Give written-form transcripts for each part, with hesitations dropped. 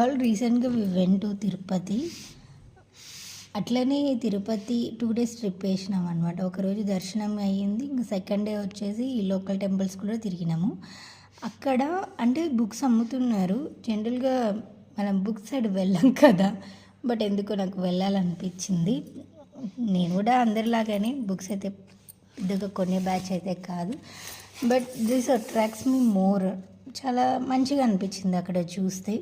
All రీసెంట్గా we went to Tirupati. అట్లనే Tirupati 2 days trip వేసినాం అనమాట. ఒకరోజు దర్శనం అయ్యింది. ఇంకా సెకండ్ డే వచ్చేసి లోకల్ టెంపుల్స్ కూడా తిరిగినాము. అక్కడ అంటే బుక్స్ అమ్ముతున్నారు. జనరల్గా మనం బుక్ సైడ్ వెళ్ళాం కదా, బట్ ఎందుకో నాకు వెళ్ళాలనిపించింది. నేను కూడా అందరిలాగానే బుక్స్ అయితే పెద్దగా కొనే బ్యాచ్ అయితే కాదు, but this attracts me more. చాలా మంచిగా అనిపించింది అక్కడ చూస్తే.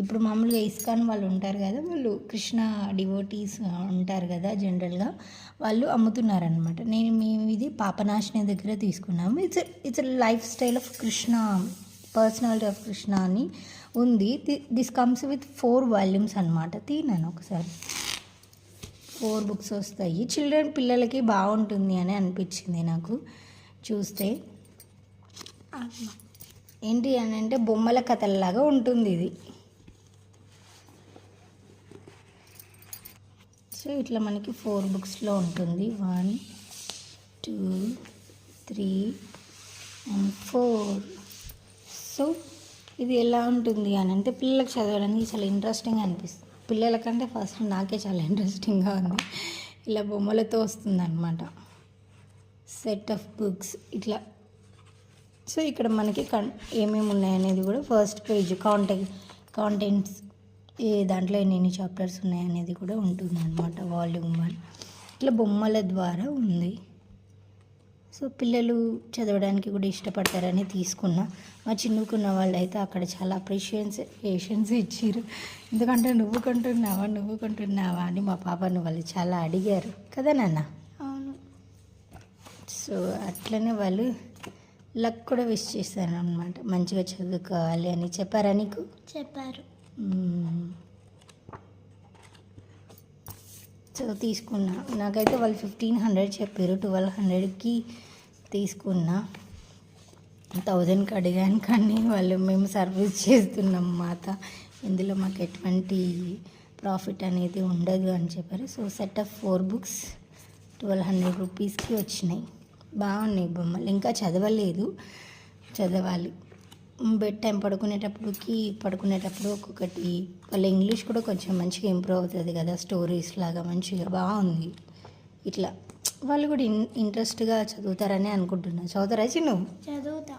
ఇప్పుడు మామూలుగా ఇస్కాన్ వాళ్ళు ఉంటారు కదా, వాళ్ళు కృష్ణ డివోటీస్ ఉంటారు కదా, జనరల్గా వాళ్ళు అమ్ముతున్నారనమాట. మేము ఇది పాపనాశిని దగ్గర తీసుకున్నాము. It's life style of Krishna, personality of Krishna అని ఉంది. దిస్ కమ్స్ విత్ 4 వాల్యూమ్స్ అనమాట. తీనాను ఒకసారి. 4 బుక్స్ వస్తాయి. చిల్డ్రన్ పిల్లలకి బాగుంటుంది అని అనిపించింది నాకు చూస్తే. ఏంటి అని అంటే బొమ్మల కథల్లాగా ఉంటుంది ఇది. సో ఇట్లా మనకి 4 బుక్స్లో ఉంటుంది. 1 2 3 and 4. సో ఇది ఎలా ఉంటుంది అని అంటే పిల్లలకు చదవడానికి చాలా ఇంట్రెస్టింగ్గా అనిపిస్తుంది. పిల్లలకంటే ఫస్ట్ నాకే చాలా ఇంట్రెస్టింగ్గా ఉంది. ఇలా బొమ్మలతో వస్తుందన్నమాట సెట్ ఆఫ్ బుక్స్ ఇట్లా. సో ఇక్కడ మనకి ఏమేమి ఉన్నాయనేది కూడా ఫస్ట్ పేజ్ కాంటెంట్స్, ఏ దాంట్లో ఎన్ని చాప్టర్స్ ఉన్నాయనేది కూడా ఉంటుంది అనమాట. వాల్యూమ్ 1 ఇట్లా బొమ్మల ద్వారా ఉంది. సో పిల్లలు చదవడానికి కూడా ఇష్టపడతారని తీసుకున్నా. మా చిన్నుకున్న వాళ్ళు అయితే అక్కడ చాలా అప్రిషియేషన్స్ ఇచ్చారు. ఎందుకంటే నువ్వు కొంటున్నావా అని మా పాపను వాళ్ళు చాలా అడిగారు కదా నాన్న. అవును. సో అట్లనే వాళ్ళు లక్ కూడా విష్ చేశారు అనమాట. మంచిగా చదువుకోవాలి అని చెప్పారా నీకు? చెప్పారు. సో తీసుకున్నా. నాకైతే వాళ్ళు 1500 చెప్పారు. 1200కి తీసుకున్నా. 1000కి అడిగాను, కానీ వాళ్ళు మేము సర్వీస్ చేస్తున్నాం మాత, ఇందులో మాకు ఎటువంటి ప్రాఫిట్ అనేది ఉండదు అని చెప్పారు. సో సెట్ ఆఫ్ 4 బుక్స్ 1200 రూపీస్కి వచ్చినాయి. బాగున్నాయి బొమ్మలు. ఇంకా చదవలేదు, చదవాలి. బెడ్ టైం పడుకునేటప్పుడు ఒక్కొక్కటి. వాళ్ళ ఇంగ్లీష్ కూడా కొంచెం మంచిగా ఇంప్రూవ్ అవుతుంది కదా, స్టోరీస్ లాగా మంచిగా బాగుంది. ఇట్లా వాళ్ళు కూడా ఇంట్రెస్ట్గా చదువుతారని అనుకుంటున్నా. చదువుతారా చిన్ను? చదువుతా.